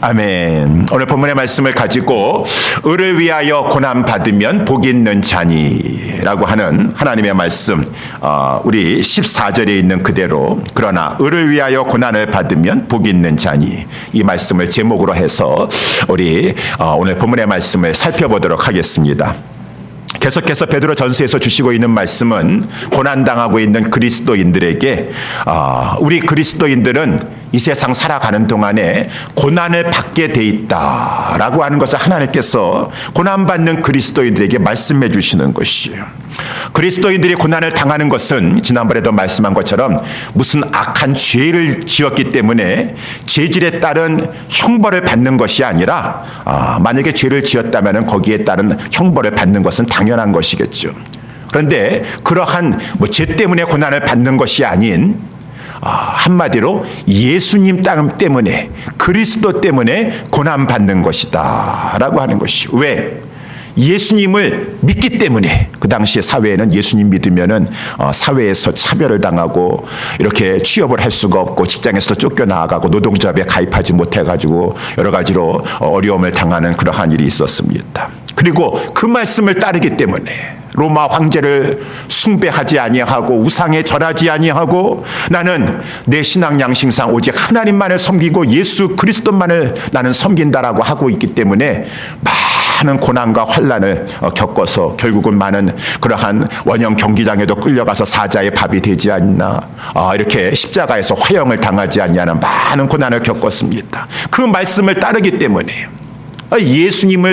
아멘. 오늘 본문의 말씀을 가지고 의를 위하여 고난받으면 복 있는 자니라고 하는 하나님의 말씀, 우리 14절에 있는 그대로 그러나 의를 위하여 고난을 받으면 복 있는 자니, 이 말씀을 제목으로 해서 우리 오늘 본문의 말씀을 살펴보도록 하겠습니다. 계속해서 베드로 전서에서 주시고 있는 말씀은 고난당하고 있는 그리스도인들에게 우리 그리스도인들은 이 세상 살아가는 동안에 고난을 받게 돼 있다라고 하는 것을 하나님께서 고난받는 그리스도인들에게 말씀해 주시는 것이에요. 그리스도인들이 고난을 당하는 것은 지난번에도 말씀한 것처럼 무슨 악한 죄를 지었기 때문에 죄질에 따른 형벌을 받는 것이 아니라 만약에 죄를 지었다면 거기에 따른 형벌을 받는 것은 당연한 것이겠죠. 그런데 그러한 죄 때문에 고난을 받는 것이 아닌 한마디로 예수님 때문에, 그리스도 때문에 고난받는 것이다 라고 하는 것이. 왜? 예수님을 믿기 때문에. 그 당시에 사회에는 예수님 믿으면은 사회에서 차별을 당하고 이렇게 취업을 할 수가 없고 직장에서도 쫓겨나가고 노동조합에 가입하지 못해가지고 여러 가지로 어려움을 당하는 그러한 일이 있었습니다. 그리고 그 말씀을 따르기 때문에 로마 황제를 숭배하지 아니하고 우상에 절하지 아니하고 나는 내 신앙 양심상 오직 하나님만을 섬기고 예수 그리스도만을 나는 섬긴다라고 하고 있기 때문에 많은 고난과 환난을 겪어서 결국은 많은 그러한 원형 경기장에도 끌려가서 사자의 밥이 되지 않나, 이렇게 십자가에서 화형을 당하지 않냐는 많은 고난을 겪었습니다. 그 말씀을 따르기 때문에 예수님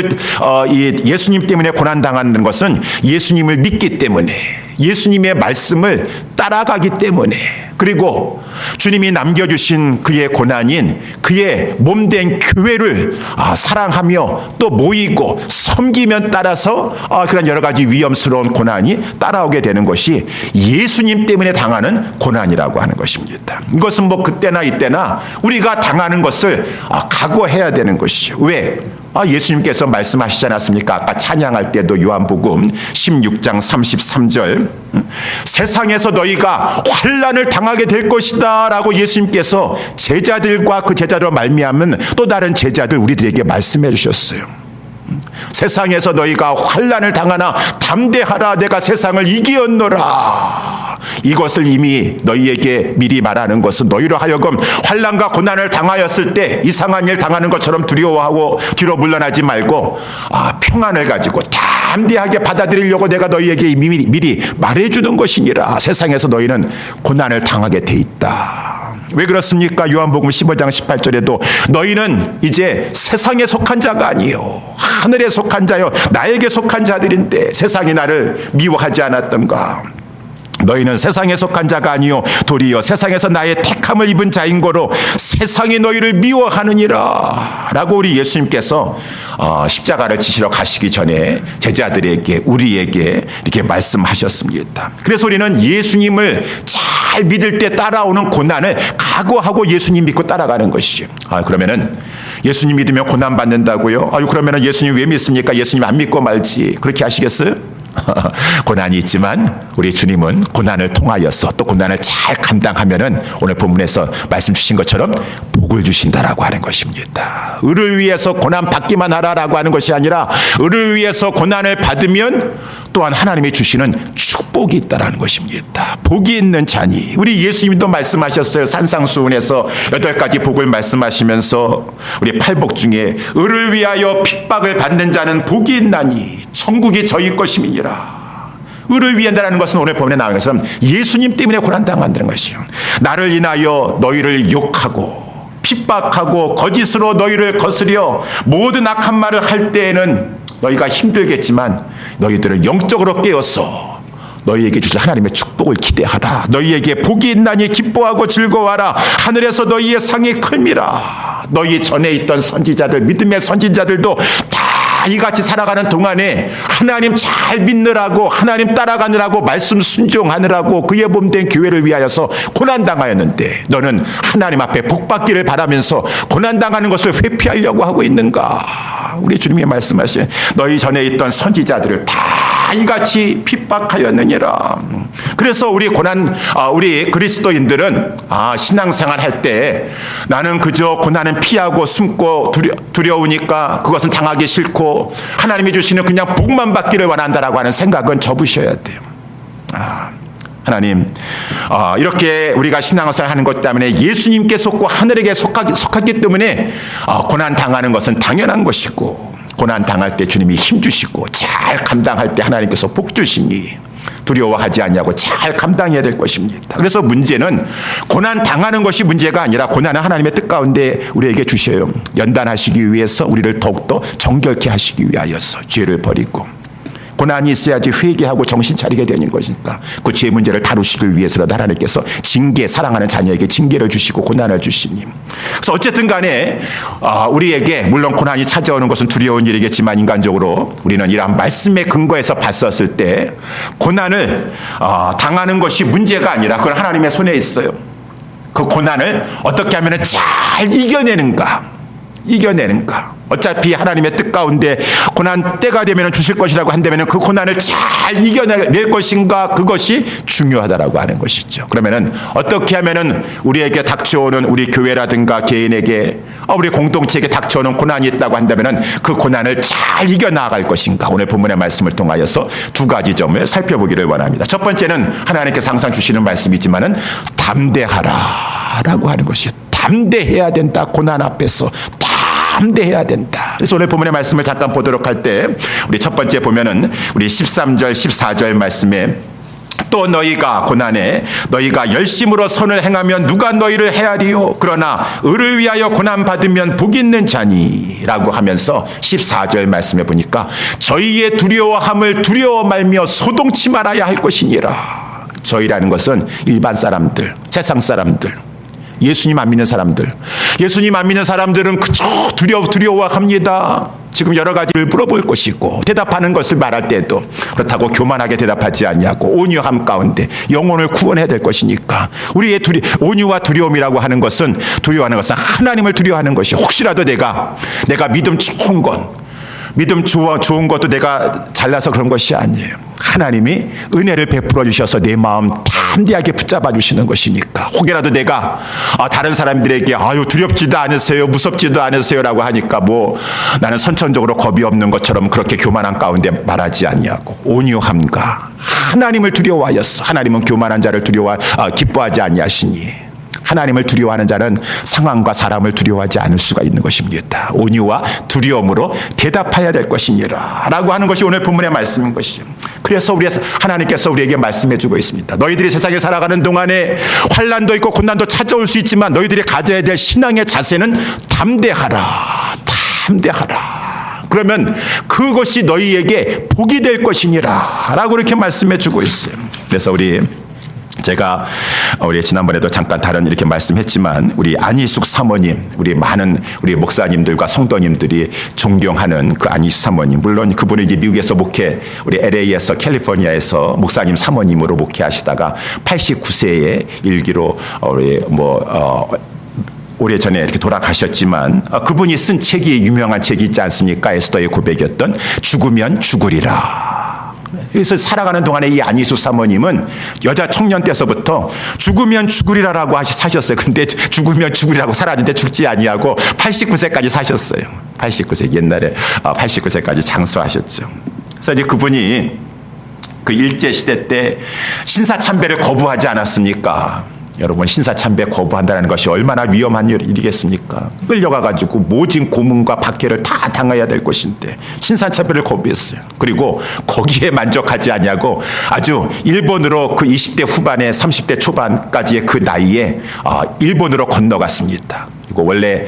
때문에 고난당하는 것은 예수님을 믿기 때문에, 예수님의 말씀을 따라가기 때문에, 그리고 주님이 남겨주신 그의 고난인 그의 몸된 교회를 사랑하며 또 모이고 섬기면 따라서 그런 여러 가지 위험스러운 고난이 따라오게 되는 것이 예수님 때문에 당하는 고난이라고 하는 것입니다. 이것은 뭐 그때나 이때나 우리가 당하는 것을 각오해야 되는 것이죠. 왜? 예수님께서 말씀하시지 않았습니까? 아까 찬양할 때도 요한복음 16장 33절 세상에서 너희가 환난을 당하게 될 것이다 라고 예수님께서 제자들과 그 제자로 말미암은 또 다른 제자들 우리들에게 말씀해 주셨어요. 세상에서 너희가 환난을 당하나 담대하라, 내가 세상을 이기었노라. 이것을 이미 너희에게 미리 말하는 것은 너희로 하여금 환난과 고난을 당하였을 때 이상한 일 당하는 것처럼 두려워하고 뒤로 물러나지 말고 평안을 가지고 담대하게 받아들이려고 내가 너희에게 미리 말해주는 것이니라. 세상에서 너희는 고난을 당하게 돼 있다. 왜 그렇습니까? 요한복음 15장 18절에도 너희는 이제 세상에 속한 자가 아니요 하늘에 속한 자요 나에게 속한 자들인데 세상이 나를 미워하지 않았던가. 너희는 세상에 속한 자가 아니요 도리어 세상에서 나의 택함을 입은 자인 거로 세상이 너희를 미워하느니라 라고 우리 예수님께서 십자가를 지시러 가시기 전에 제자들에게, 우리에게 이렇게 말씀하셨습니다. 그래서 우리는 예수님을 잘 믿을 때 따라오는 고난을 각오하고 예수님 믿고 따라가는 것이죠. 그러면은 예수님 믿으면 고난 받는다고요? 그러면은 예수님 왜 믿습니까? 예수님 안 믿고 말지. 그렇게 하시겠어요? 고난이 있지만 우리 주님은 고난을 통하여서 또 고난을 잘 감당하면은 오늘 본문에서 말씀 주신 것처럼 복을 주신다라고 하는 것입니다. 의를 위해서 고난 받기만 하라라고 하는 것이 아니라 의를 위해서 고난을 받으면 또한 하나님이 주시는 축복이 있다라는 것입니다. 복이 있는 자니, 우리 예수님도 말씀하셨어요. 산상수훈에서 8가지 복을 말씀하시면서 우리 8복 중에 의를 위하여 핍박을 받는 자는 복이 있나니 천국이 저희 것임이니라. 의를 위한다라는 것은 오늘 본문에 나온 것처럼 예수님 때문에 고난당한다는 것이요. 나를 인하여 너희를 욕하고 핍박하고 거짓으로 너희를 거스려 모든 악한 말을 할 때에는 너희가 힘들겠지만 너희들은 영적으로 깨어서 너희에게 주실 하나님의 축복을 기대하라. 너희에게 복이 있나니 기뻐하고 즐거워하라. 하늘에서 너희의 상이 클미라. 너희 전에 있던 선지자들, 믿음의 선지자들도 다 이같이 살아가는 동안에 하나님 잘 믿느라고, 하나님 따라가느라고, 말씀 순종하느라고 그의 몸된 교회를 위하여서 고난당하였는데 너는 하나님 앞에 복받기를 바라면서 고난당하는 것을 회피하려고 하고 있는가? 우리 주님이 말씀하신 너희 전에 있던 선지자들을 다 이같이 핍박하였느니라. 그래서 우리 우리 그리스도인들은 신앙생활 할 때 나는 그저 고난은 피하고 숨고 두려우니까 그것은 당하기 싫고 하나님이 주시는 그냥 복만 받기를 원한다라고 하는 생각은 접으셔야 돼요. 하나님, 이렇게 우리가 신앙생활 하는 것 때문에 예수님께 속고 하늘에게 속하기 때문에 고난 당하는 것은 당연한 것이고, 고난 당할 때 주님이 힘 주시고 잘 감당할 때 하나님께서 복 주시니 두려워하지 아니하고 잘 감당해야 될 것입니다. 그래서 문제는 고난 당하는 것이 문제가 아니라 고난은 하나님의 뜻 가운데 우리에게 주셔요. 연단하시기 위해서 우리를 더욱더 정결케 하시기 위하여서 죄를 버리고 고난이 있어야지 회개하고 정신 차리게 되는 것이니까 그 죄 문제를 다루시기 위해서라도 하나님께서 사랑하는 자녀에게 징계를 주시고 고난을 주시니. 그래서 어쨌든 간에 우리에게 물론 고난이 찾아오는 것은 두려운 일이겠지만 인간적으로 우리는 이러한 말씀의 근거에서 봤었을 때 고난을 당하는 것이 문제가 아니라 그건 하나님의 손에 있어요. 그 고난을 어떻게 하면 잘 이겨내는가. 어차피 하나님의 뜻 가운데 고난 때가 되면 주실 것이라고 한다면 그 고난을 잘 이겨낼 것인가, 그것이 중요하다라고 하는 것이죠. 그러면은 어떻게 하면은 우리에게 닥쳐오는 우리 교회라든가 개인에게 우리 공동체에게 닥쳐오는 고난이 있다고 한다면은 그 고난을 잘 이겨나갈 것인가, 오늘 본문의 말씀을 통하여서 두 가지 점을 살펴보기를 원합니다. 첫 번째는 하나님께서 항상 주시는 말씀이지만은 담대하라라고 하는 것이에요. 담대해야 된다. 고난 앞에서 담대해야 된다. 그래서 오늘 본문의 말씀을 잠깐 보도록 할 때 우리 첫 번째 보면은 우리 13절 14절 말씀에 또 너희가 고난에 너희가 열심으로 선을 행하면 누가 너희를 헤아리요 그러나 의를 위하여 고난 받으면 복 있는 자니라고 하면서 14절 말씀에 보니까 저희의 두려워함을 두려워 말며 소동치 말아야 할 것이니라. 저희라는 것은 일반 사람들, 세상 사람들, 예수님 안 믿는 사람들은 그저 두려워합니다. 지금 여러 가지를 물어볼 것이고 대답하는 것을 말할 때도 그렇다고 교만하게 대답하지 아니하고 온유함 가운데 영혼을 구원해야 될 것이니까 우리의 온유와 두려움이라고 하는 것은 하나님을 두려워하는 것이, 혹시라도 내가 믿음 좋은 것도 내가 잘나서 그런 것이 아니에요. 하나님이 은혜를 베풀어 주셔서 내 마음 담대하게 붙잡아 주시는 것이니까, 혹여라도 내가 다른 사람들에게 두렵지도 않으세요, 무섭지도 않으세요라고 하니까 나는 선천적으로 겁이 없는 것처럼 그렇게 교만한 가운데 말하지 아니하고 온유함과 하나님을 두려워하였어. 하나님은 교만한 자를 기뻐하지 아니하시니 하나님을 두려워하는 자는 상황과 사람을 두려워하지 않을 수가 있는 것입니다. 온유와 두려움으로 대답해야 될 것이니라 라고 하는 것이 오늘 본문의 말씀인 것이죠. 그래서 하나님께서 우리에게 말씀해 주고 있습니다. 너희들이 세상에 살아가는 동안에 환난도 있고 고난도 찾아올 수 있지만 너희들이 가져야 될 신앙의 자세는 담대하라. 그러면 그것이 너희에게 복이 될 것이니라 라고 이렇게 말씀해 주고 있어요. 그래서 제가 우리 지난번에도 잠깐 이렇게 말씀했지만 우리 안희숙 사모님, 우리 많은 우리 목사님들과 성도님들이 존경하는 그 안희숙 사모님, 물론 그분은 이제 미국에서 우리 LA에서 캘리포니아에서 목사님 사모님으로 목회하시다가 89세의 일기로 오래전에 이렇게 돌아가셨지만 그분이 쓴 책이 유명한 책이 있지 않습니까? 에스더의 고백이었던 죽으면 죽으리라. 그래서 살아가는 동안에 이 안희숙 사모님은 여자 청년 때서부터 죽으면 죽으리라라고 사셨어요. 근데 죽으면 죽으리라고 살았는데 죽지 아니하고 89세까지 사셨어요. 89세, 옛날에 89세까지 장수하셨죠. 그래서 이제 그분이 그 일제시대 때 신사참배를 거부하지 않았습니까? 여러분, 신사참배 거부한다는 것이 얼마나 위험한 일이겠습니까? 끌려가가지고 모진 고문과 박해를 다 당해야 될 것인데 신사참배를 거부했어요. 그리고 거기에 만족하지 아니하고 아주 일본으로 그 20대 후반에 30대 초반까지의 그 나이에 일본으로 건너갔습니다. 그리고 원래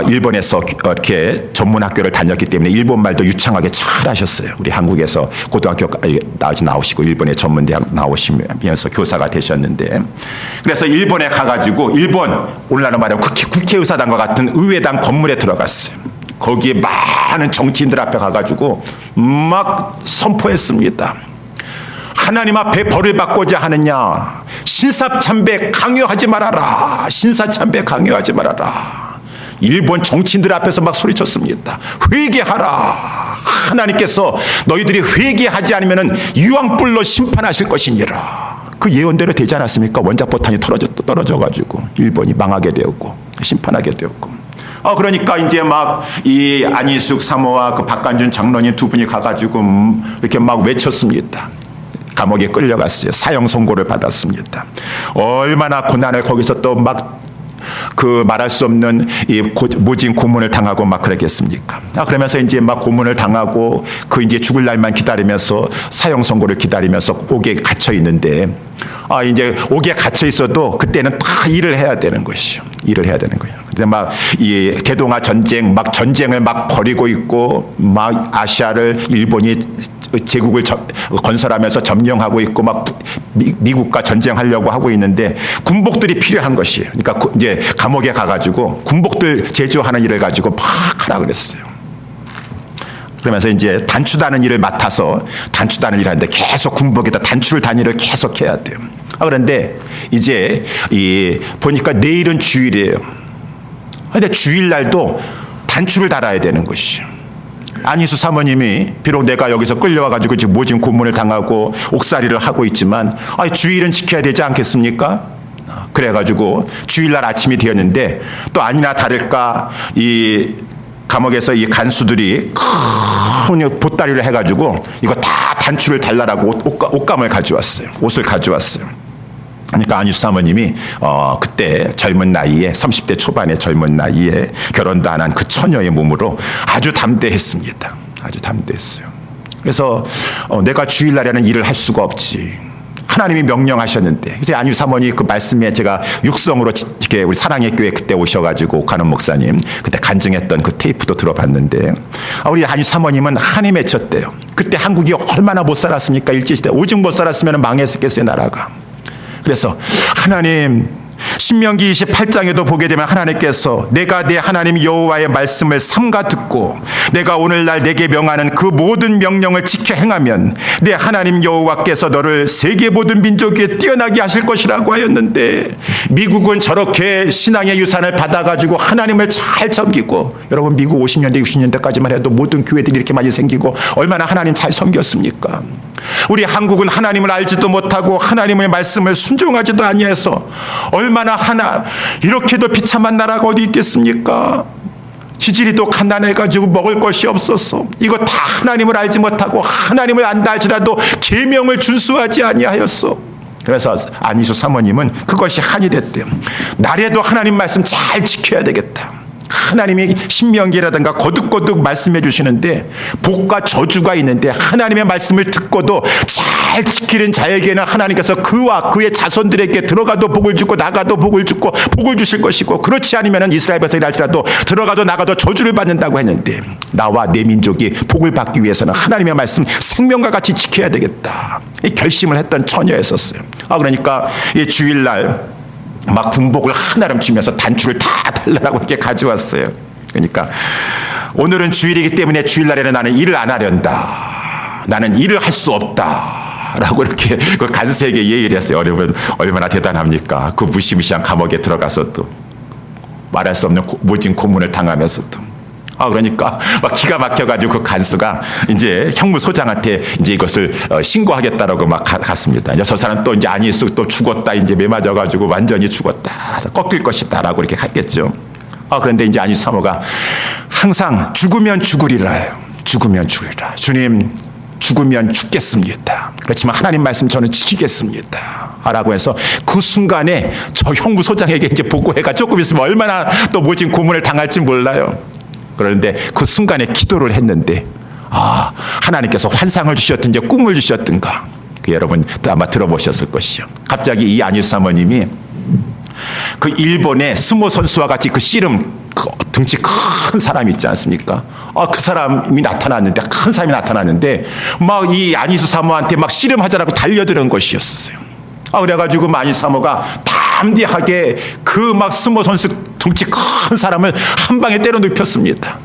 일본에서 이렇게 전문학교를 다녔기 때문에 일본말도 유창하게 잘 하셨어요. 우리 한국에서 고등학교까지 나오시고 일본의 전문대학 나오시면서 교사가 되셨는데, 그래서 일본에 가가지고 오늘날로 말하면 국회의사당과 같은 의회당 건물에 들어갔어요. 거기에 많은 정치인들 앞에 가가지고 막 선포했습니다. 하나님 앞에 벌을 받고자 하느냐, 신사참배 강요하지 말아라. 일본 정치인들 앞에서 막 소리쳤습니다. 회개하라. 하나님께서 너희들이 회개하지 않으면 유황불로 심판하실 것이니라. 그 예언대로 되지 않았습니까? 원자포탄이 떨어져가지고 일본이 망하게 되었고 심판하게 되었고. 그러니까 이제 막 이 안희숙 사모와 그 박관준 장로님 두 분이 가가지고 이렇게 막 외쳤습니다. 감옥에 끌려갔어요. 사형 선고를 받았습니다. 얼마나 고난을 거기서 또 막 그 말할 수 없는 이 모진 고문을 당하고 막 그랬겠습니까? 그러면서 이제 막 고문을 당하고 그 이제 죽을 날만 기다리면서 사형 선고를 기다리면서 옥에 갇혀 있는데 이제 옥에 갇혀 있어도 그때는 다 일을 해야 되는 것이요. 일을 해야 되는 거예요. 근데 막 이 개동아 전쟁 막 전쟁을 막 벌이고 있고 막 아시아를 일본이 제국을 건설하면서 점령하고 있고 막 미국과 전쟁하려고 하고 있는데 군복들이 필요한 것이에요. 그러니까 이제 감옥에 가가지고 군복들 제조하는 일을 가지고 막 하라 그랬어요. 그러면서 이제 단추다는 일을 맡아서 단추다는 일을 하는데 계속 군복에다 단추를 단 일을 계속 해야 돼요. 그런데 이제 보니까 내일은 주일이에요. 그런데 주일날도 단추를 달아야 되는 것이죠. 안희수 사모님이 비록 내가 여기서 끌려와가지고 지금 모진 고문을 당하고 옥살이를 하고 있지만 주일은 지켜야 되지 않겠습니까? 그래가지고 주일날 아침이 되었는데 또 아니나 다를까 이 감옥에서 이 간수들이 큰 보따리를 해가지고 이거 다 단추를 달라라고 옷감을 가져왔어요. 옷을 가져왔어요. 그러니까 안희수 사모님이 그때 젊은 나이에 30대 초반의 젊은 나이에 결혼도 안 한 그 처녀의 몸으로 아주 담대했습니다. 아주 담대했어요. 그래서 내가 주일날에는 일을 할 수가 없지. 하나님이 명령하셨는데 이제 안희수 사모님 그 말씀에 제가 육성으로 이렇게 우리 사랑의 교회 그때 오셔가지고 옥하는 목사님 그때 간증했던 그 테이프도 들어봤는데 우리 안희수 사모님은 한이 맺혔대요. 그때 한국이 얼마나 못 살았습니까? 일제시대 오직 못 살았으면 망했겠어요 나라가. 그래서 하나님 신명기 28장에도 보게 되면 하나님께서 내가 내 하나님 여호와의 말씀을 삼가 듣고 내가 오늘날 내게 명하는 그 모든 명령을 지켜 행하면 내 하나님 여호와께서 너를 세계 모든 민족 위에 뛰어나게 하실 것이라고 하였는데 미국은 저렇게 신앙의 유산을 받아가지고 하나님을 잘 섬기고 여러분 미국 50년대 60년대까지만 해도 모든 교회들이 이렇게 많이 생기고 얼마나 하나님 잘 섬겼습니까? 우리 한국은 하나님을 알지도 못하고 하나님의 말씀을 순종하지도 아니해서 얼마나 이렇게도 비참한 나라가 어디 있겠습니까? 지질이 또 가난해가지고 먹을 것이 없었어. 이거 다 하나님을 알지 못하고 하나님을 안다 할지라도 계명을 준수하지 아니하였어. 그래서 안희수 사모님은 그것이 한이 됐대요. 나라도 하나님 말씀 잘 지켜야 되겠다. 하나님이 신명기라든가 거듭거듭 말씀해 주시는데 복과 저주가 있는데 하나님의 말씀을 듣고도 잘 지키는 자에게는 하나님께서 그와 그의 자손들에게 들어가도 복을 주고 나가도 복을 주고 복을 주실 것이고 그렇지 않으면 이스라엘 백성이랄지라도 들어가도 나가도 저주를 받는다고 했는데 나와 내 민족이 복을 받기 위해서는 하나님의 말씀 생명과 같이 지켜야 되겠다. 이 결심을 했던 처녀였었어요. 그러니까 이 주일날 막 군복을 하나름 주면서 단추를 다 달라고 이렇게 가져왔어요. 그러니까 오늘은 주일이기 때문에 주일날에는 나는 일을 안 하련다. 나는 일을 할 수 없다. 라고 이렇게 그 간수에게 얘기를 했어요. 여러분 얼마나 대단합니까? 그 무시무시한 감옥에 들어가서도 말할 수 없는 모진 고문을 당하면서도. 그러니까 막 기가 막혀가지고 그 간수가 이제 형무소장한테 이제 이것을 신고하겠다라고 막 갔습니다. 저 사람 또 이제 안희수 또 죽었다 이제 매맞아가지고 완전히 죽었다 꺾일 것이다라고 이렇게 했겠죠. 그런데 이제 안희수 사모가 항상 죽으면 죽으리라요. 죽으면 죽으리라. 주님 죽으면 죽겠습니다. 그렇지만 하나님 말씀 저는 지키겠습니다. 라고 해서 그 순간에 저 형무소장에게 이제 보고해가 조금 있으면 얼마나 또 모진 고문을 당할지 몰라요. 그런데 그 순간에 기도를 했는데 하나님께서 환상을 주셨든지 꿈을 주셨든가 여러분 아마 들어보셨을 것이요. 갑자기 이 안희수 사모님이 그 일본의 스모 선수와 같이 그 씨름 등치 큰 사람이 있지 않습니까? 그 사람이 나타났는데 큰 사람이 나타났는데 막 이 안희수 사모한테 막 씨름하자라고 달려드는 것이었어요. 그래가지고 안희수 사모가 담대하게 그 막 스모 선수 등치 큰 사람을 한 방에 때려 눕혔습니다.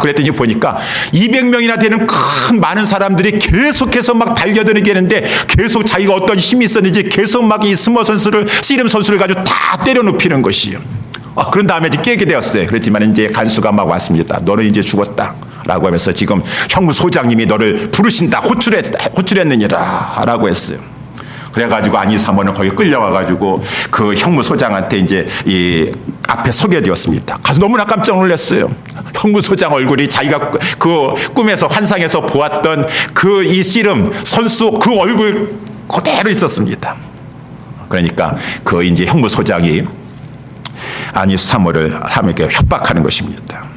그랬더니 보니까 200명이나 되는 큰 많은 사람들이 계속해서 막 달려드는게 계속 자기가 어떤 힘이 있었는지 계속 막 이 스모 선수를 씨름 선수를 가지고 다 때려 눕히는 것이에요. 그런 다음에 이제 깨게 되었어요. 그랬지만 이제 간수가 막 왔습니다. 너는 이제 죽었다. 라고 하면서 지금 형무소장님이 너를 부르신다. 호출했느니라. 라고 했어요. 그래가지고 안희 사모는 거기 끌려와가지고 그 형무소장한테 이제 이 앞에 서게 되었습니다. 가서 너무나 깜짝 놀랐어요. 형무소장 얼굴이 자기가 그 꿈에서 환상에서 보았던 그 이 씨름 선수 그 얼굴 그대로 있었습니다. 그러니까 그 이제 형무소장이 안희 사모를 하면서 협박하는 것입니다.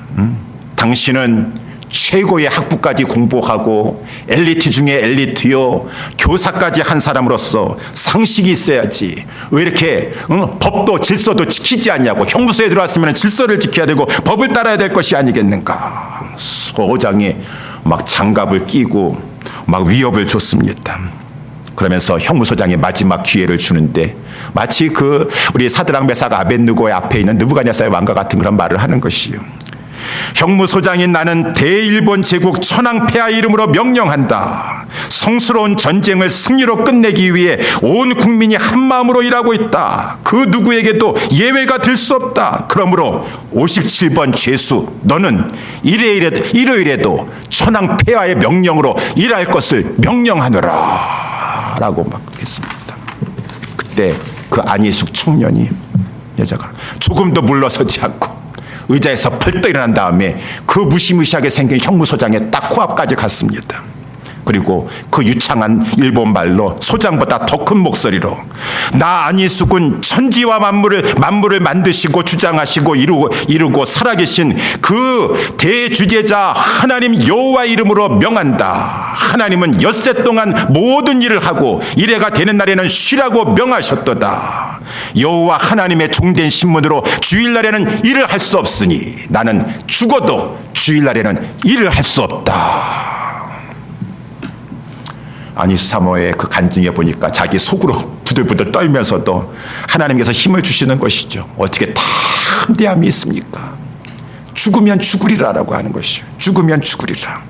당신은 최고의 학부까지 공부하고 엘리트 중에 엘리트요, 교사까지 한 사람으로서 상식이 있어야지 왜 이렇게 법도 질서도 지키지 않냐고. 형무소에 들어왔으면 질서를 지켜야 되고 법을 따라야 될 것이 아니겠는가. 소장이 막 장갑을 끼고 막 위협을 줬습니다. 그러면서 형무소장이 마지막 기회를 주는데 마치 그 우리 사드락 메삭 아벳느고의 앞에 있는 느부갓네살의 왕과 같은 그런 말을 하는 것이요. 형무소장인 나는 대일본 제국 천황폐하 이름으로 명령한다. 성스러운 전쟁을 승리로 끝내기 위해 온 국민이 한마음으로 일하고 있다. 그 누구에게도 예외가 될 수 없다. 그러므로 57번 죄수 너는 일요일에도 천황폐하의 명령으로 일할 것을 명령하노라 라고 막 했습니다. 그때 그 안희숙 청년이 여자가 조금도 물러서지 않고 의자에서 펄떡 일어난 다음에 그 무시무시하게 생긴 형무소장의 딱 코앞까지 갔습니다. 그리고 그 유창한 일본 말로 소장보다 더 큰 목소리로 나 안희숙은 천지와 만물을 만드시고 주장하시고 이루고 살아계신 그 대주제자 하나님 여호와 이름으로 명한다. 하나님은 엿새 동안 모든 일을 하고 이래가 되는 날에는 쉬라고 명하셨도다. 여호와 하나님의 종된 신문으로 주일날에는 일을 할 수 없으니 나는 죽어도 주일날에는 일을 할 수 없다. 안희 사모의 그 간증에 보니까 자기 속으로 부들부들 떨면서도 하나님께서 힘을 주시는 것이죠. 어떻게 담대함이 있습니까? 죽으면 죽으리라라고 하는 것이죠. 죽으면 죽으리라.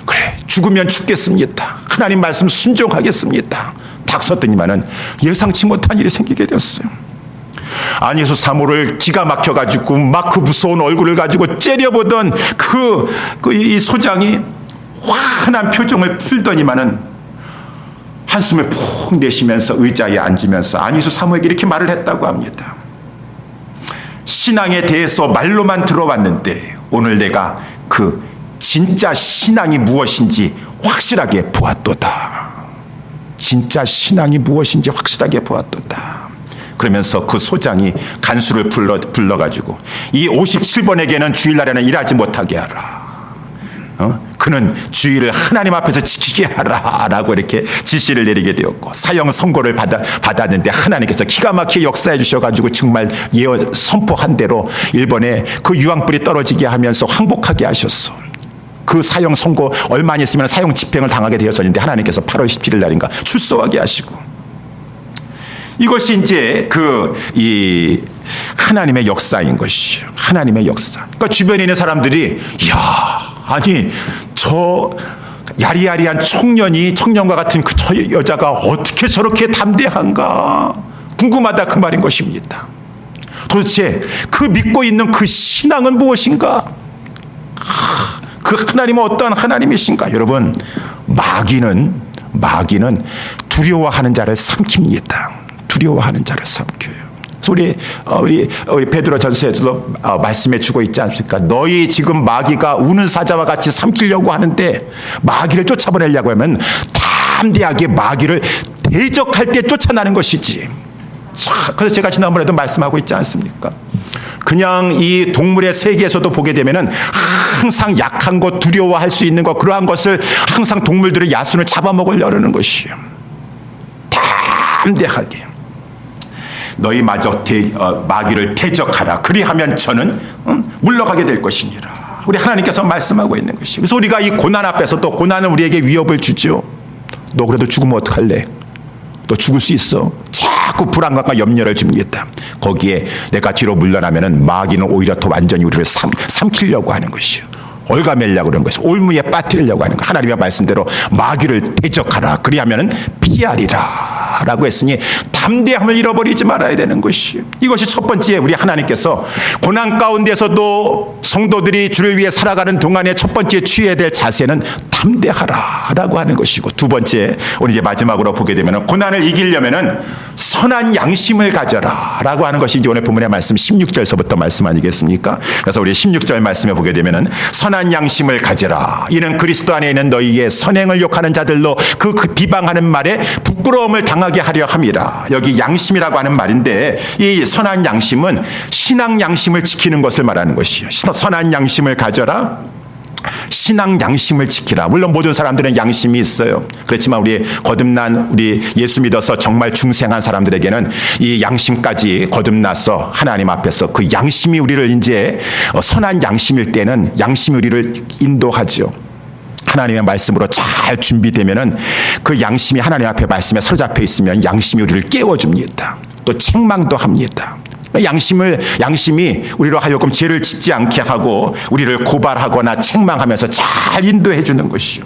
그래, 죽으면 죽겠습니다. 하나님 말씀 순종하겠습니다. 딱 섰더니만은 예상치 못한 일이 생기게 되었어요. 안희수 사모를 기가 막혀가지고 막 그 무서운 얼굴을 가지고 째려보던 이 소장이 환한 표정을 풀더니만은 한숨을 푹 내쉬면서 의자에 앉으면서 안희수 사모에게 이렇게 말을 했다고 합니다. 신앙에 대해서 말로만 들어왔는데 오늘 내가 그 진짜 신앙이 무엇인지 확실하게 보았도다. 진짜 신앙이 무엇인지 확실하게 보았도다. 그러면서 그 소장이 간수를 불러가지고 이 57번에게는 주일날에는 일하지 못하게 하라. 그는 주의를 하나님 앞에서 지키게 하라 라고 이렇게 지시를 내리게 되었고 사형 선고를 받았는데 하나님께서 기가 막히게 역사해 주셔가지고 정말 예언 선포한 대로 일본에 그 유황불이 떨어지게 하면서 항복하게 하셨어. 그 사형 선고 얼마 안 있으면 사형 집행을 당하게 되었었는데 하나님께서 8월 17일 날인가 출소하게 하시고 이것이 이제 이 하나님의 역사인 것이죠. 하나님의 역사. 그러니까 주변에 있는 사람들이 아니 저 야리야리한 청년과 같은 그 여자가 어떻게 저렇게 담대한가 궁금하다 그 말인 것입니다. 도대체 그 믿고 있는 그 신앙은 무엇인가? 그 하나님은 어떠한 하나님이신가? 여러분 마귀는 두려워하는 자를 삼킵니다. 두려워하는 자를 삼켜요. 우리 베드로 전서에도 말씀해 주고 있지 않습니까? 너희 지금 마귀가 우는 사자와 같이 삼키려고 하는데 마귀를 쫓아보내려고 하면 담대하게 마귀를 대적할 때 쫓아나는 것이지. 그래서 제가 지난번에도 말씀하고 있지 않습니까? 그냥 이 동물의 세계에서도 보게 되면은 항상 약한 것, 두려워할 수 있는 것, 그러한 것을 항상 동물들의 야순을 잡아먹으려는 것이에요. 담대하게. 너희 마저 마귀를 대적하라. 그리하면 저는 물러가게 될 것이니라. 우리 하나님께서 말씀하고 있는 것이에요. 그래서 우리가 이 고난 앞에서 또 고난은 우리에게 위협을 주죠. 너 그래도 죽으면 어떡할래? 너 죽을 수 있어. 자꾸 불안감과 염려를 줍니다. 거기에 내가 뒤로 물러나면은 마귀는 오히려 더 완전히 우리를 삼키려고 하는 것이요. 올가매려고 그러는 것이요. 올무에 빠뜨리려고 하는 것. 하나님의 말씀대로 마귀를 대적하라. 그리하면은 피하리라. 라고 했으니 담대함을 잃어버리지 말아야 되는 것이, 이것이 첫 번째 우리 하나님께서 고난 가운데서도 성도들이 주를 위해 살아가는 동안에 첫 번째 취해야 될 자세는 담대하라라고 하는 것이고, 두 번째 오늘 이제 마지막으로 보게 되면 고난을 이기려면은 선한 양심을 가져라라고 하는 것이 이제 오늘 본문의 말씀 16절서부터 말씀 아니겠습니까? 그래서 우리 16절 말씀에 보게 되면은 선한 양심을 가져라. 이는 그리스도 안에 있는 너희의 선행을 욕하는 자들로 그 비방하는 말에 부끄러움을 당하게 하려 함이라. 여기 양심이라고 하는 말인데, 이 선한 양심은 신앙 양심을 지키는 것을 말하는 것이에요. 선한 양심을 가져라. 신앙 양심을 지키라. 물론 모든 사람들은 양심이 있어요. 그렇지만 우리 거듭난 우리 예수 믿어서 정말 중생한 사람들에게는 이 양심까지 거듭나서 하나님 앞에서 그 양심이 우리를 이제 선한 양심일 때는 양심이 우리를 인도하죠. 하나님의 말씀으로 잘 준비되면은 그 양심이 하나님 앞에 말씀에 사로잡혀 있으면 양심이 우리를 깨워줍니다. 또 책망도 합니다. 양심이 우리로 하여금 죄를 짓지 않게 하고 우리를 고발하거나 책망하면서 잘 인도해 주는 것이요.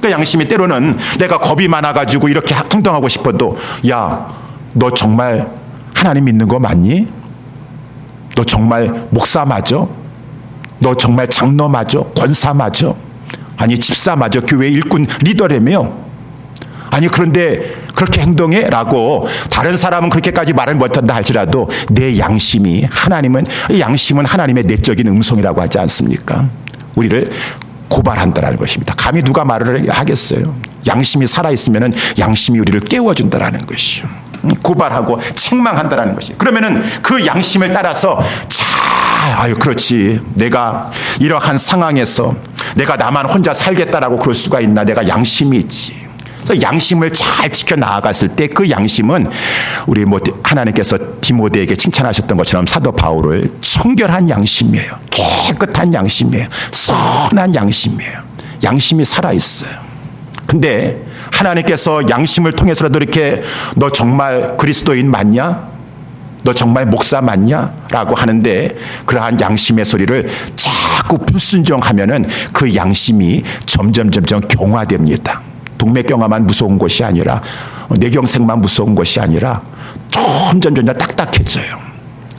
그 양심이 때로는 내가 겁이 많아가지고 이렇게 행동하고 싶어도, 야, 너 정말 하나님 믿는 거 맞니? 너 정말 목사 맞아? 너 정말 장로 맞아? 권사 맞아? 아니 집사 맞아? 교회 일꾼 리더라며? 아니 그런데 그렇게 행동해? 라고 다른 사람은 그렇게까지 말을 못한다 할지라도 내 양심이, 양심은 하나님의 내적인 음성이라고 하지 않습니까? 우리를 고발한다라는 것입니다. 감히 누가 말을 하겠어요? 양심이 살아있으면 양심이 우리를 깨워준다라는 것이요. 고발하고 책망한다라는 것이. 그러면은 그 양심을 따라서 그렇지. 내가 이러한 상황에서 내가 나만 혼자 살겠다라고 그럴 수가 있나? 내가 양심이 있지. 그래서 양심을 잘 지켜 나아갔을 때 그 양심은 우리 하나님께서 디모데에게 칭찬하셨던 것처럼 사도 바울을 청결한 양심이에요. 깨끗한 양심이에요. 선한 양심이에요. 양심이 살아있어요. 근데 하나님께서 양심을 통해서라도 이렇게 너 정말 그리스도인 맞냐? 너 정말 목사 맞냐? 라고 하는데 그러한 양심의 소리를 자꾸 불순종하면은 그 양심이 점점 경화됩니다. 동맥경화만 무서운 것이 아니라 뇌경색만 무서운 것이 아니라 점점 딱딱해져요.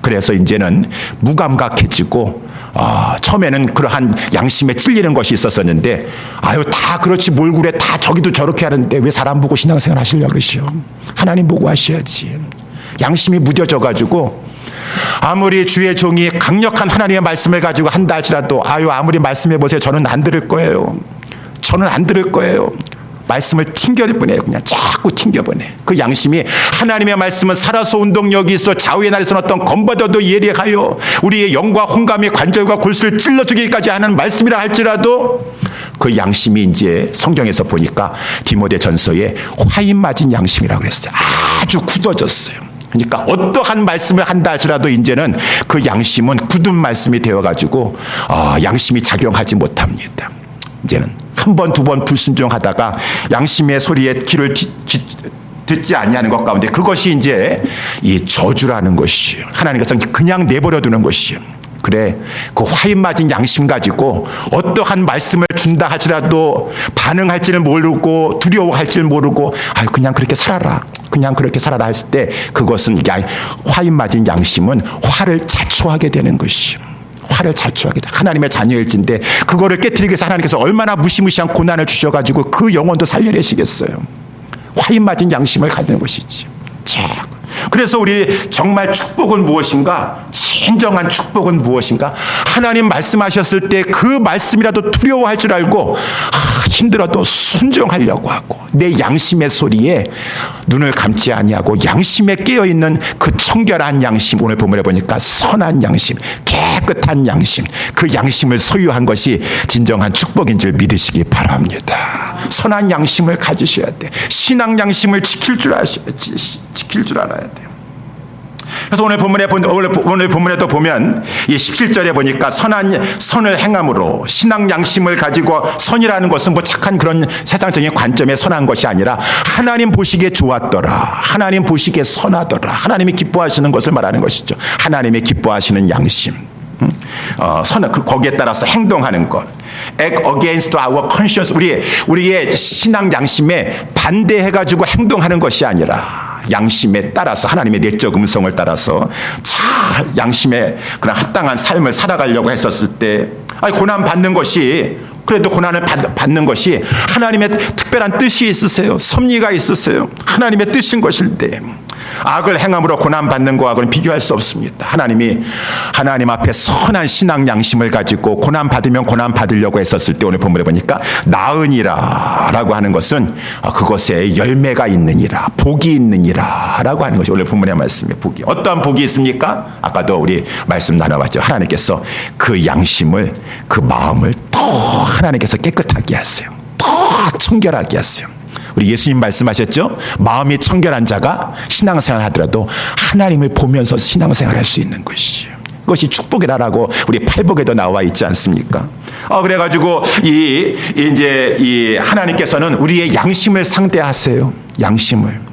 그래서 이제는 무감각해지고 처음에는 그러한 양심에 찔리는 것이 있었었는데 다 그렇지 뭘 그래, 다 저기도 저렇게 하는데 왜 사람 보고 신앙생활 하시려고 그러시오? 하나님 보고 하셔야지. 양심이 무뎌져가지고 아무리 주의 종이 강력한 하나님의 말씀을 가지고 한다 할지라도 아무리 말씀해보세요. 저는 안 들을 거예요. 저는 안 들을 거예요. 말씀을 튕겨보내요. 그냥 자꾸 튕겨보내. 그 양심이 하나님의 말씀은 살아서 운동력이 있어 좌우의 날에서는 어떤 검버져도 예리하여 우리의 영과 혼감의 관절과 골수를 찔러주기까지 하는 말씀이라 할지라도 그 양심이 이제 성경에서 보니까 디모데 전서에 화인 맞은 양심이라고 그랬어요. 아주 굳어졌어요. 그러니까 어떠한 말씀을 한다 할지라도 이제는 그 양심은 굳은 말씀이 되어가지고 양심이 작용하지 못합니다. 이제는 한 번, 두 번 불순종하다가 양심의 소리에 귀를 듣지 아니하는 것 가운데 그것이 이제 이 저주라는 것이에요. 하나님께서 그냥 내버려 두는 것이에요. 그래, 그 화인 맞은 양심 가지고 어떠한 말씀을 준다 할지라도 반응할지를 모르고 두려워할지를 모르고 그냥 그렇게 살아라. 그냥 그렇게 살아라 했을 때 그것은 화인 맞은 양심은 화를 자초하게 되는 것이에요. 화를 자초하게 돼. 하나님의 자녀일진데 그거를 깨뜨리기 위해서 하나님께서 얼마나 무시무시한 고난을 주셔가지고 그 영혼도 살려내시겠어요. 화인 맞은 양심을 갖는 것이지. 그래서 우리 정말 축복은 무엇인가? 진정한 축복은 무엇인가? 하나님 말씀하셨을 때 그 말씀이라도 두려워할 줄 알고 힘들어도 순종하려고 하고 내 양심의 소리에 눈을 감지 아니하고 양심에 깨어있는 그 청결한 양심, 오늘 본문에 보니까 선한 양심, 깨끗한 양심, 그 양심을 소유한 것이 진정한 축복인 줄 믿으시기 바랍니다. 선한 양심을 가지셔야 돼. 신앙 양심을 지킬 줄 알아야 돼요. 그래서 오늘 본문에도 보면 이 17절에 보니까 선을 행함으로 신앙 양심을 가지고 선이라는 것은 착한 그런 세상적인 관점의 선한 것이 아니라 하나님 보시기에 좋았더라. 하나님 보시기에 선하더라. 하나님이 기뻐하시는 것을 말하는 것이죠. 하나님이 기뻐하시는 양심. 거기에 따라서 행동하는 것. Act against our conscience. 우리의 신앙 양심에 반대해가지고 행동하는 것이 아니라 양심에 따라서 하나님의 내적 음성을 따라서 양심에 그런 합당한 삶을 살아가려고 했었을 때 고난 받는 것이 그래도 고난을 받는 것이 하나님의 특별한 뜻이 있으세요. 섭리가 있으세요. 하나님의 뜻인 것일 때 악을 행함으로 고난받는 것하고는 비교할 수 없습니다. 하나님 앞에 선한 신앙 양심을 가지고 고난받으면 고난받으려고 했었을 때 오늘 본문에 보니까 나으니라 라고 하는 것은 그것에 열매가 있느니라, 복이 있느니라 라고 하는 것이 오늘 본문의 말씀의 복이. 어떠한 복이 있습니까? 아까도 우리 말씀 나눠봤죠. 하나님께서 그 양심을, 그 마음을 더 하나님께서 깨끗하게 하세요. 더 청결하게 하세요. 우리 예수님 말씀하셨죠? 마음이 청결한 자가 신앙생활 하더라도 하나님을 보면서 신앙생활 할 수 있는 것이에요. 그것이 축복이라고 우리 팔복에도 나와 있지 않습니까? 그래가지고 이제 하나님께서는 우리의 양심을 상대하세요. 양심을.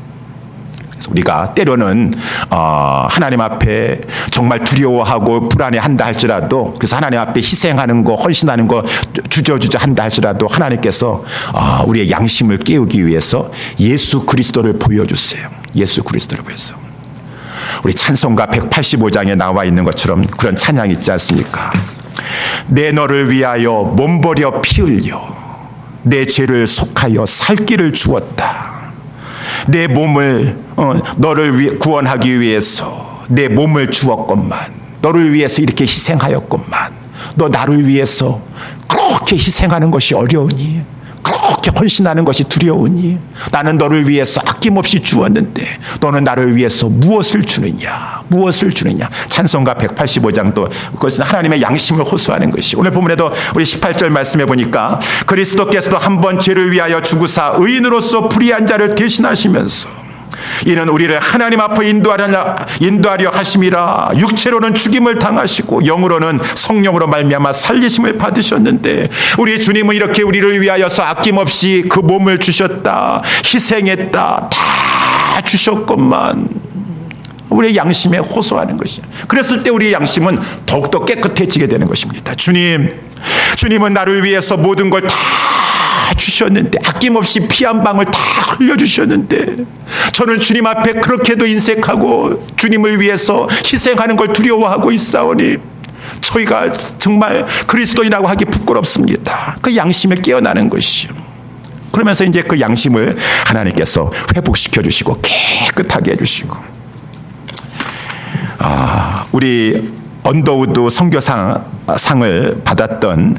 우리가 때로는 하나님 앞에 정말 두려워하고 불안해한다 할지라도 그래서 하나님 앞에 희생하는 거 헌신하는 거 주저주저 한다 할지라도 하나님께서 우리의 양심을 깨우기 위해서 예수 그리스도를 보여주세요. 예수 그리스도를 보여서 우리 찬송가 185장에 나와 있는 것처럼 그런 찬양이 있지 않습니까? 내 너를 위하여 몸버려 피 흘려 내 죄를 속하여 살 길을 주었다. 내 몸을 너를 구원하기 위해서 내 몸을 주었건만 너를 위해서 이렇게 희생하였건만 너 나를 위해서 그렇게 희생하는 것이 어려우니 그렇게 헌신하는 것이 두려우니 나는 너를 위해서 아낌없이 주었는데 너는 나를 위해서 무엇을 주느냐 무엇을 주느냐. 찬송가 185장도 그것은 하나님의 양심을 호소하는 것이. 오늘 본문에도 우리 18절 말씀해 보니까 그리스도께서도 한 번 죄를 위하여 죽으사 의인으로서 불의한 자를 대신하시면서 이는 우리를 하나님 앞에 인도하려 하심이라. 육체로는 죽임을 당하시고 영으로는 성령으로 말미암아 살리심을 받으셨는데 우리 주님은 이렇게 우리를 위하여서 아낌없이 그 몸을 주셨다. 희생했다. 다 주셨건만 우리의 양심에 호소하는 것이야. 그랬을 때 우리의 양심은 더욱더 깨끗해지게 되는 것입니다. 주님은 나를 위해서 모든 걸 다 주셨는데 아낌없이 피 한 방울 다 흘려주셨는데 저는 주님 앞에 그렇게도 인색하고 주님을 위해서 희생하는 걸 두려워하고 있사오니 저희가 정말 그리스도인이라고 하기 부끄럽습니다. 그 양심에 깨어나는 것이요. 그러면서 이제 그 양심을 하나님께서 회복시켜 주시고 깨끗하게 해주시고 우리 언더우드 선교상을 받았던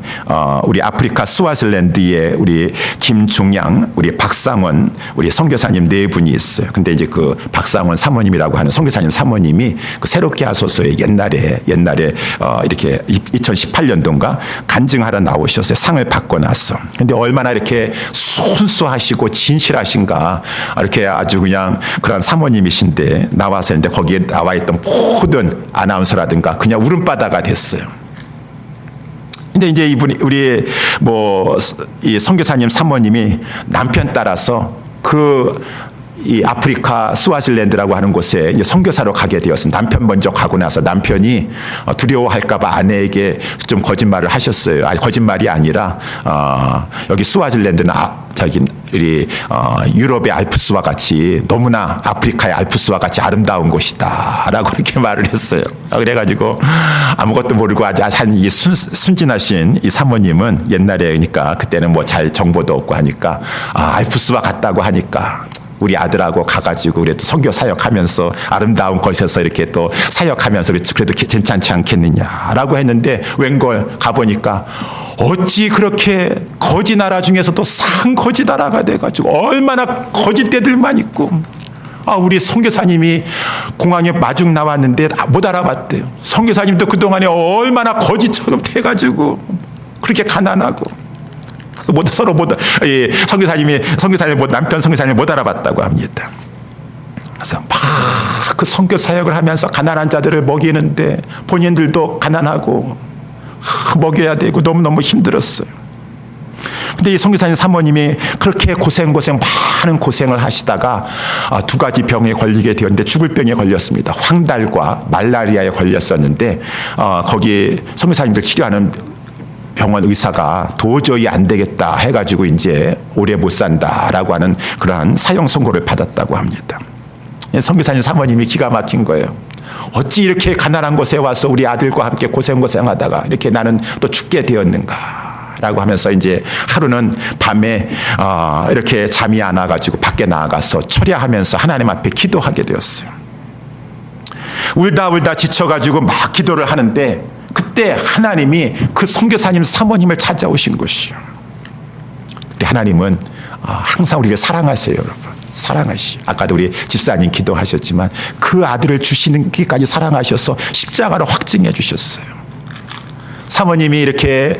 우리 아프리카 스와질랜드의 우리 김중양, 우리 박상원, 우리 선교사님 네 분이 있어요. 근데 이제 그 박상원 사모님이라고 하는 선교사님 사모님이 그 새롭게 하소서에 옛날에 이렇게 2018년도인가 간증하러 나오셨어요. 상을 받고 나서. 근데 얼마나 이렇게 순수하시고 진실하신가. 이렇게 아주 그냥 그런 사모님이신데 나와서 이제 거기에 나와 있던 모든 아나운서라든가 그냥 울음바다가 됐어요. 근데 이제 이분이 우리 이 선교사님 사모님이 남편 따라서 이 아프리카 스와질랜드라고 하는 곳에 이제 선교사로 가게 되었습니다. 남편 먼저 가고 나서 남편이 두려워할까봐 아내에게 좀 거짓말을 하셨어요. 아니 거짓말이 아니라 여기 스와질랜드는 우리 유럽의 알프스와 같이 너무나 아프리카의 알프스와 같이 아름다운 곳이다라고 그렇게 말을 했어요. 그래가지고 아무것도 모르고 아주 이 순진하신 이 사모님은 옛날에 그러니까 그때는 뭐 잘 정보도 없고 하니까 알프스와 같다고 하니까. 우리 아들하고 가가지고 그래도 선교 사역하면서 아름다운 곳에서 이렇게 또 사역하면서 그래도 괜찮지 않겠느냐라고 했는데 웬걸 가보니까 어찌 그렇게 거지 나라 중에서도 상거지 나라가 돼가지고 얼마나 거짓대들만 있고 우리 선교사님이 공항에 마중 나왔는데 못 알아봤대요. 선교사님도 그동안에 얼마나 거지처럼 돼가지고 그렇게 가난하고 서로 선교사님 남편 선교사님을 못 알아봤다고 합니다. 그래서 막 그 선교 사역을 하면서 가난한 자들을 먹이는데 본인들도 가난하고 먹여야 되고 너무너무 힘들었어요. 근데 이 선교사님 사모님이 그렇게 많은 고생을 하시다가 두 가지 병에 걸리게 되었는데 죽을 병에 걸렸습니다. 황달과 말라리아에 걸렸었는데 거기 선교사님들 치료하는 병원 의사가 도저히 안 되겠다 해가지고 이제 오래 못 산다라고 하는 그러한 사형 선고를 받았다고 합니다. 선교사님 사모님이 기가 막힌 거예요. 어찌 이렇게 가난한 곳에 와서 우리 아들과 함께 고생하다가 이렇게 나는 또 죽게 되었는가 라고 하면서 이제 하루는 밤에 이렇게 잠이 안 와가지고 밖에 나가서 철야하면서 하나님 앞에 기도하게 되었어요. 울다 지쳐가지고 막 기도를 하는데 그때 하나님이 그 선교사님 사모님을 찾아오신 것이요. 하나님은 항상 우리를 사랑하세요, 여러분. 아까도 우리 집사님 기도하셨지만 그 아들을 주시는 기까지 사랑하셔서 십자가로 확증해 주셨어요. 사모님이 이렇게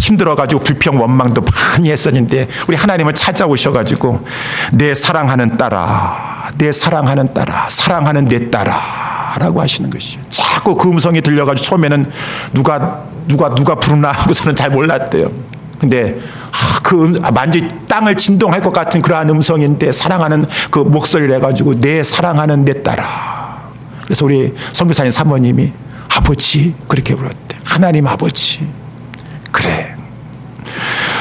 힘들어가지고 불평 원망도 많이 했었는데 우리 하나님은 찾아오셔가지고 내 사랑하는 딸아, 사랑하는 내 딸아 라고 하시는 것이죠. 자꾸 그 음성이 들려가지고 처음에는 누가 부르나 하고서는 잘 몰랐대요. 근데 완전히 땅을 진동할 것 같은 그러한 음성인데 사랑하는 그 목소리를 해가지고 내 사랑하는 내 딸아. 그래서 우리 선교사님 사모님이 아버지 그렇게 불렀대. 하나님 아버지 그래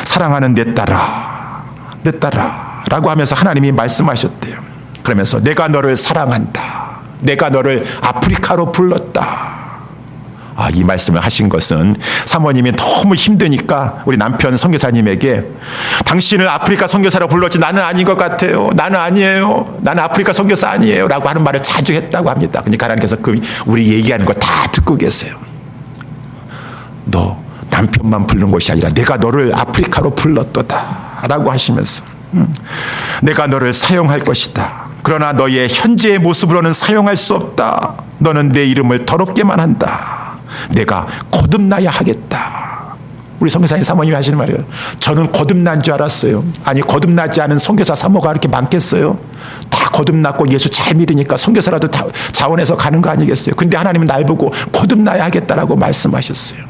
사랑하는 내 딸아 라고 하면서 하나님이 말씀하셨대요. 그러면서 내가 너를 사랑한다. 내가 너를 아프리카로 불렀다. 이 말씀을 하신 것은 사모님이 너무 힘드니까 우리 남편 선교사님에게 당신을 아프리카 선교사로 불렀지 나는 아닌 것 같아요. 나는 아니에요. 나는 아프리카 선교사 아니에요. 라고 하는 말을 자주 했다고 합니다. 그러니까 하나님께서 우리 얘기하는 거 다 듣고 계세요. 너 남편만 부른 것이 아니라 내가 너를 아프리카로 불렀도다. 라고 하시면서 내가 너를 사용할 것이다. 그러나 너의 현재의 모습으로는 사용할 수 없다. 너는 내 이름을 더럽게만 한다. 내가 거듭나야 하겠다. 우리 선교사님 사모님이 하시는 말이에요. 저는 거듭난 줄 알았어요. 아니 거듭나지 않은 선교사 사모가 그렇게 많겠어요? 다 거듭났고 예수 잘 믿으니까 선교사라도 자원해서 가는 거 아니겠어요? 근데 하나님은 날 보고 거듭나야 하겠다라고 말씀하셨어요.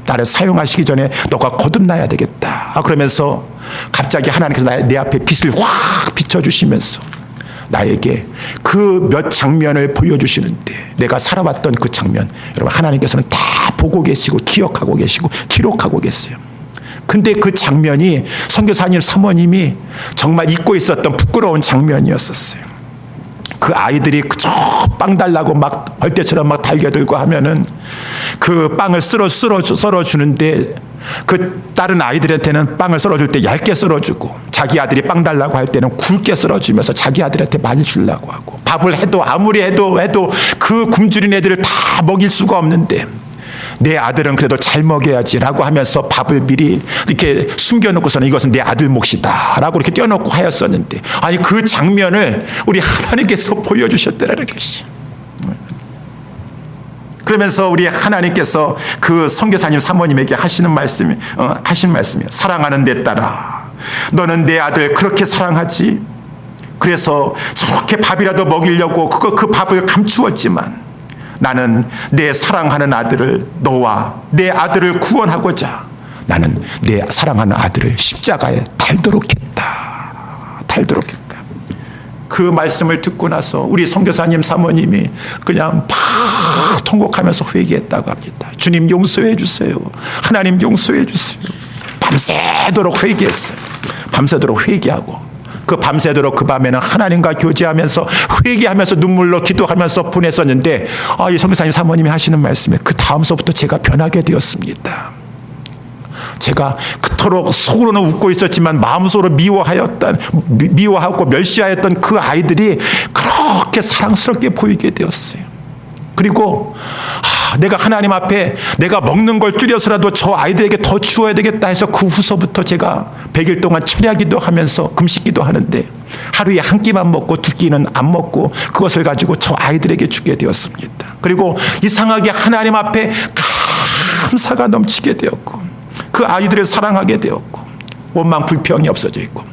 나를 사용하시기 전에 너가 거듭나야 되겠다. 그러면서 갑자기 하나님께서 내 앞에 빛을 확 비춰주시면서 나에게 그 몇 장면을 보여주시는데 내가 살아왔던 그 장면 여러분 하나님께서는 다 보고 계시고 기억하고 계시고 기록하고 계세요. 근데 그 장면이 선교사님 사모님이 정말 잊고 있었던 부끄러운 장면이었었어요. 그 아이들이 저 빵 달라고 막 벌떼처럼 막 달겨들고 하면은 그 빵을 썰어주는데 그 다른 아이들한테는 빵을 썰어줄 때 얇게 썰어주고 자기 아들이 빵 달라고 할 때는 굵게 썰어주면서 자기 아들한테 많이 주려고 하고 밥을 해도 아무리 해도 그 굶주린 애들을 다 먹일 수가 없는데 내 아들은 그래도 잘 먹여야지라고 하면서 밥을 미리 이렇게 숨겨놓고서는 이것은 내 아들 몫이다 라고 이렇게 떼어놓고 하였었는데 아니 그 장면을 우리 하나님께서 보여주셨다라는 것이 그러면서 우리 하나님께서 그 선교사님 사모님에게 하신 말씀이에요. 사랑하는 내 딸아 너는 내 아들 그렇게 사랑하지 그래서 저렇게 밥이라도 먹이려고 그 밥을 감추었지만 나는 내 사랑하는 아들을 너와 내 아들을 구원하고자 나는 내 사랑하는 아들을 십자가에 달도록 했다. 그 말씀을 듣고 나서 우리 선교사님 사모님이 그냥 팍 통곡하면서 회개했다고 합니다. 주님 용서해 주세요. 하나님 용서해 주세요. 밤새도록 회개했어요. 밤새도록 회개하고 그 밤새도록 그 밤에는 하나님과 교제하면서 회개하면서 눈물로 기도하면서 보냈었는데 이 선교사님 사모님이 하시는 말씀에 그 다음서부터 제가 변하게 되었습니다. 제가 그토록 속으로는 웃고 있었지만 마음속으로 미워하고 멸시하였던 그 아이들이 그렇게 사랑스럽게 보이게 되었어요. 그리고 내가 하나님 앞에 내가 먹는 걸 줄여서라도 저 아이들에게 더 주어야 되겠다 해서 그 후서부터 제가 100일 동안 철야기도 하면서 금식기도 하는데 하루에 한 끼만 먹고 두 끼는 안 먹고 그것을 가지고 저 아이들에게 주게 되었습니다. 그리고 이상하게 하나님 앞에 감사가 넘치게 되었고 그 아이들을 사랑하게 되었고 원망 불평이 없어져 있고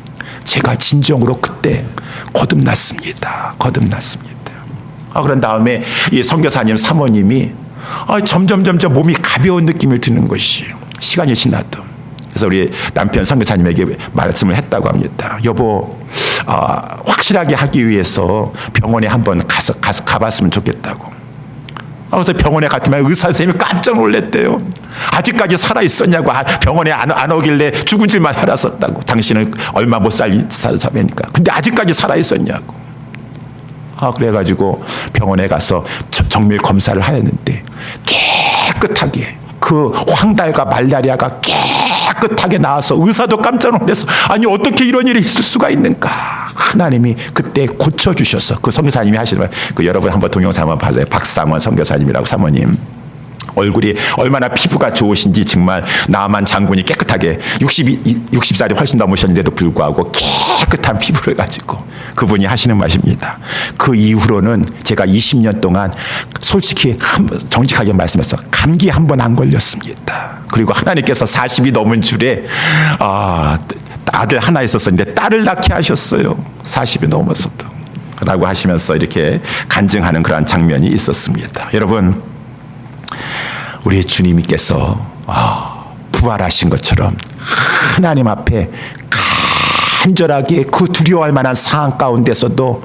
제가 진정으로 그때 거듭났습니다. 그런 다음에 이 선교사님 사모님이 점점 몸이 가벼운 느낌을 드는 것이에요. 시간이 지나도. 그래서 우리 남편 선교사님에게 말씀을 했다고 합니다. 여보, 확실하게 하기 위해서 병원에 한번 가봤으면 좋겠다고. 그래서 병원에 갔더니 의사 선생님이 깜짝 놀랐대요. 아직까지 살아있었냐고. 병원에 안 오길래 죽은 줄만 알았었다고. 당신은 얼마 못 살니까. 근데 아직까지 살아있었냐고. 그래가지고 병원에 가서 정밀 검사를 하였는데 깨끗하게 그 황달과 말라리아가 깨끗하게 나와서 의사도 깜짝 놀랐어. 아니 어떻게 이런 일이 있을 수가 있는가. 하나님이 그때 고쳐주셔서 그 선교사님이 하시는 말, 여러분 한번 동영상 한번 봐세요. 박상원 선교사님이라고 사모님. 얼굴이 얼마나 피부가 좋으신지 정말 나만 장군이 깨끗하게 60살이 훨씬 넘으셨는데도 불구하고 깨끗한 피부를 가지고 그분이 하시는 말입니다. 그 이후로는 제가 20년 동안 솔직히 정직하게 말씀해서 감기 한 번 안 걸렸습니다. 그리고 하나님께서 40이 넘은 줄에 아들 하나 있었었는데 딸을 낳게 하셨어요. 40이 넘어서도 라고 하시면서 이렇게 간증하는 그러한 장면이 있었습니다. 여러분, 우리 주님께서 부활하신 것처럼 하나님 앞에 간절하게 그 두려워할 만한 상황 가운데서도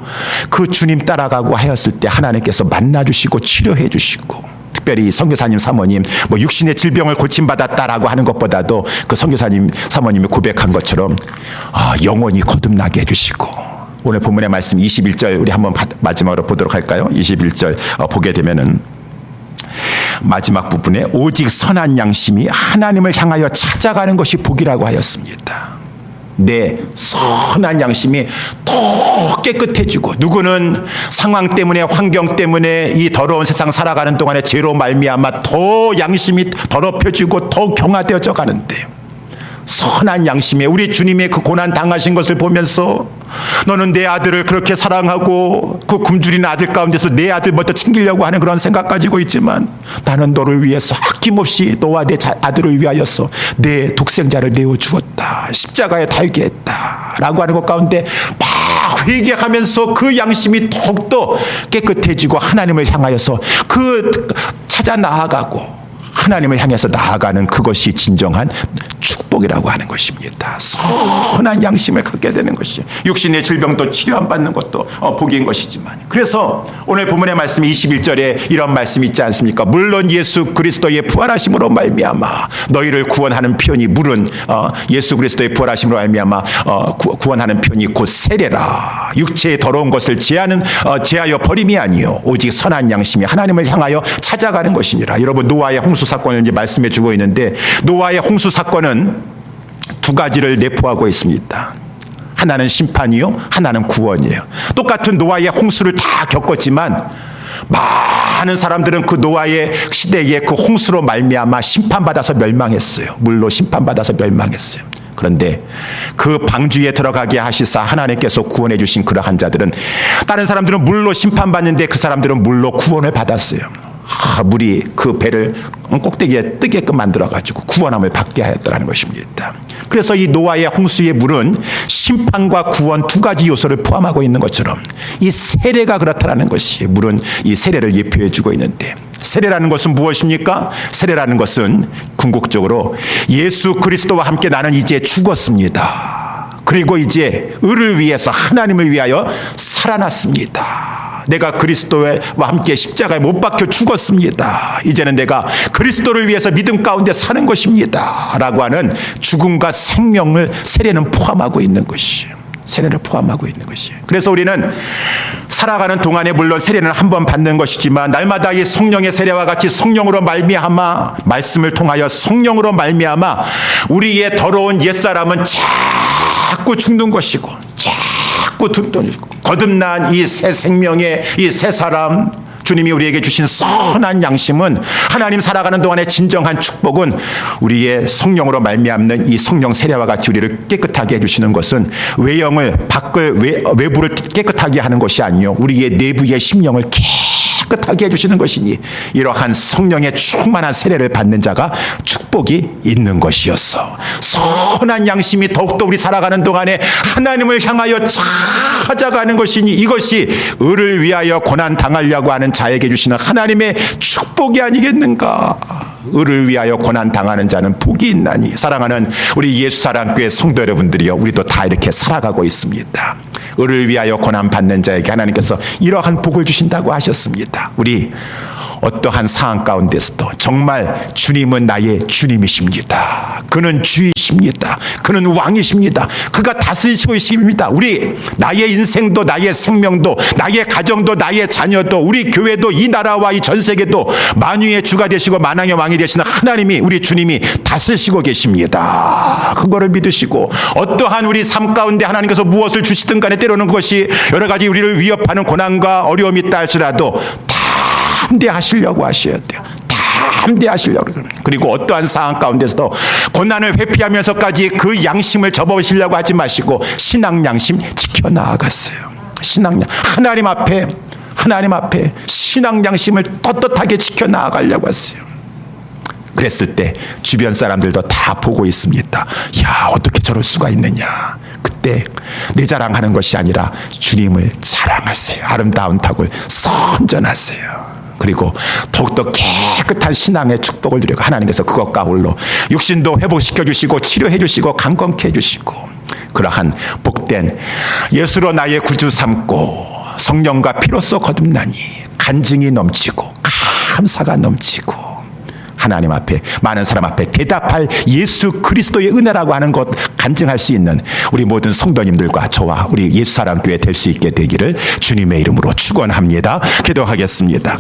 그 주님 따라가고 하였을 때 하나님께서 만나주시고 치료해 주시고, 특별히 선교사님 사모님 육신의 질병을 고침받았다라고 하는 것보다도 그 선교사님 사모님이 고백한 것처럼 영원히 거듭나게 해주시고, 오늘 본문의 말씀 21절 우리 한번 마지막으로 보도록 할까요? 21절 보게 되면은 마지막 부분에 오직 선한 양심이 하나님을 향하여 찾아가는 것이 복이라고 하였습니다. 내 선한 양심이 더 깨끗해지고, 누구는 상황 때문에 환경 때문에 이 더러운 세상 살아가는 동안에 죄로 말미암아 더 양심이 더럽혀지고 더 경화되어져 가는데, 선한 양심에 우리 주님의 그 고난 당하신 것을 보면서 너는 내 아들을 그렇게 사랑하고 그 굶주린 아들 가운데서 내 아들 먼저 챙기려고 하는 그런 생각 가지고 있지만, 나는 너를 위해서 아낌없이 너와 내 아들을 위하여서 내 독생자를 내어 주었다, 십자가에 달게 했다 라고 하는 것 가운데 막 회개하면서 그 양심이 더욱더 깨끗해지고 하나님을 향하여서 찾아 나아가고 하나님을 향해서 나아가는 그것이 진정한 축복이라고 하는 것입니다. 선한 양심을 갖게 되는 것이 육신의 질병도 치료 안 받는 것도 복인 것이지만, 그래서 오늘 본문의 말씀 21절에 이런 말씀이 있지 않습니까? 물론 예수 그리스도의 부활하심으로 말미암아 너희를 구원하는 편이, 물은 예수 그리스도의 부활하심으로 말미암아 구원하는 편이 곧 세례라. 육체의 더러운 것을 제하여 버림이 아니요 오직 선한 양심이 하나님을 향하여 찾아가는 것이니라. 여러분, 노아의 홍수 사건을 이제 말씀해 주고 있는데, 노아의 홍수 사건은 두 가지를 내포하고 있습니다. 하나는 심판이요, 하나는 구원이에요. 똑같은 노아의 홍수를 다 겪었지만 많은 사람들은 그 노아의 시대에 그 홍수로 말미암아 심판받아서 멸망했어요. 물로 심판받아서 멸망했어요. 그런데 그 방주에 들어가게 하시사 하나님께서 구원해 주신 그러한 자들은, 다른 사람들은 물로 심판받는데 그 사람들은 물로 구원을 받았어요. 물이 그 배를 꼭대기에 뜨게끔 만들어가지고 구원함을 받게 하였다는 것입니다. 그래서 이 노아의 홍수의 물은 심판과 구원 두 가지 요소를 포함하고 있는 것처럼 이 세례가 그렇다는 것이, 물은 이 세례를 예표해 주고 있는데, 세례라는 것은 무엇입니까? 세례라는 것은 궁극적으로 예수 그리스도와 함께 나는 이제 죽었습니다. 그리고 이제 의를 위해서, 하나님을 위하여 살아났습니다. 내가 그리스도와 함께 십자가에 못 박혀 죽었습니다. 이제는 내가 그리스도를 위해서 믿음 가운데 사는 것입니다 라고 하는 죽음과 생명을 세례는 포함하고 있는 것이에요. 세례를 포함하고 있는 것이에요. 그래서 우리는 살아가는 동안에 물론 세례는 한 번 받는 것이지만, 날마다 이 성령의 세례와 같이 성령으로 말미암아, 말씀을 통하여 성령으로 말미암아 우리의 더러운 옛사람은 자꾸 죽는 것이고, 자꾸 거듭난 이 새 생명의 이 새 사람, 주님이 우리에게 주신 선한 양심은, 하나님 살아가는 동안의 진정한 축복은 우리의 성령으로 말미암는 이 성령 세례와 같이 우리를 깨끗하게 해주시는 것은 외부를 깨끗하게 하는 것이 아니요 우리의 내부의 심령을 깨끗하게 해주시는 것이니, 이러한 성령의 충만한 세례를 받는 자가 축복이 있는 것이었어. 선한 양심이 더욱더 우리 살아가는 동안에 하나님을 향하여 찾아가는 것이니, 이것이 의를 위하여 고난 당하려고 하는 자에게 주시는 하나님의 축복이 아니겠는가. 의를 위하여 고난 당하는 자는 복이 있나니. 사랑하는 우리 예수사랑교회 성도 여러분들이요, 우리도 다 이렇게 살아가고 있습니다. 의를 위하여 고난 받는 자에게 하나님께서 이러한 복을 주신다고 하셨습니다. 우리 어떠한 상황 가운데서도 정말 주님은 나의 주님이십니다. 그는 주이십니다. 그는 왕이십니다. 그가 다스리시고 계십니다. 우리 나의 인생도 나의 생명도 나의 가정도 나의 자녀도 우리 교회도 이 나라와 이 전 세계도 만유의 주가 되시고 만왕의 왕이 되시는 하나님이 우리 주님이 다스리시고 계십니다. 그거를 믿으시고 어떠한 우리 삶 가운데 하나님께서 무엇을 주시든 간에 때로는 그것이 여러 가지 우리를 위협하는 고난과 어려움이 있다 할지라도 담대하시려고 하셔야 돼요. 담대하시려고. 그리고 어떠한 상황 가운데서도 고난을 회피하면서까지 그 양심을 접어보시려고 하지 마시고 신앙 양심 지켜나아갔어요. 신앙 양 하나님 앞에 신앙 양심을 떳떳하게 지켜나아가려고 했어요. 그랬을 때 주변 사람들도 다 보고 있습니다. 야, 어떻게 저럴 수가 있느냐. 그때 내 자랑하는 것이 아니라 주님을 자랑하세요. 아름다운 닭을 선전하세요. 그리고 더욱더 깨끗한 신앙의 축복을 누리고 하나님께서 그것과 홀로 육신도 회복시켜 주시고 치료해 주시고 강건케 해 주시고 그러한 복된 예수로 나의 구주 삼고 성령과 피로써 거듭나니 간증이 넘치고 감사가 넘치고 하나님 앞에 많은 사람 앞에 대답할 예수 그리스도의 은혜라고 하는 것 간증할 수 있는 우리 모든 성도님들과 저와 우리 예수사랑교회 될 수 있게 되기를 주님의 이름으로 축원합니다. 기도하겠습니다.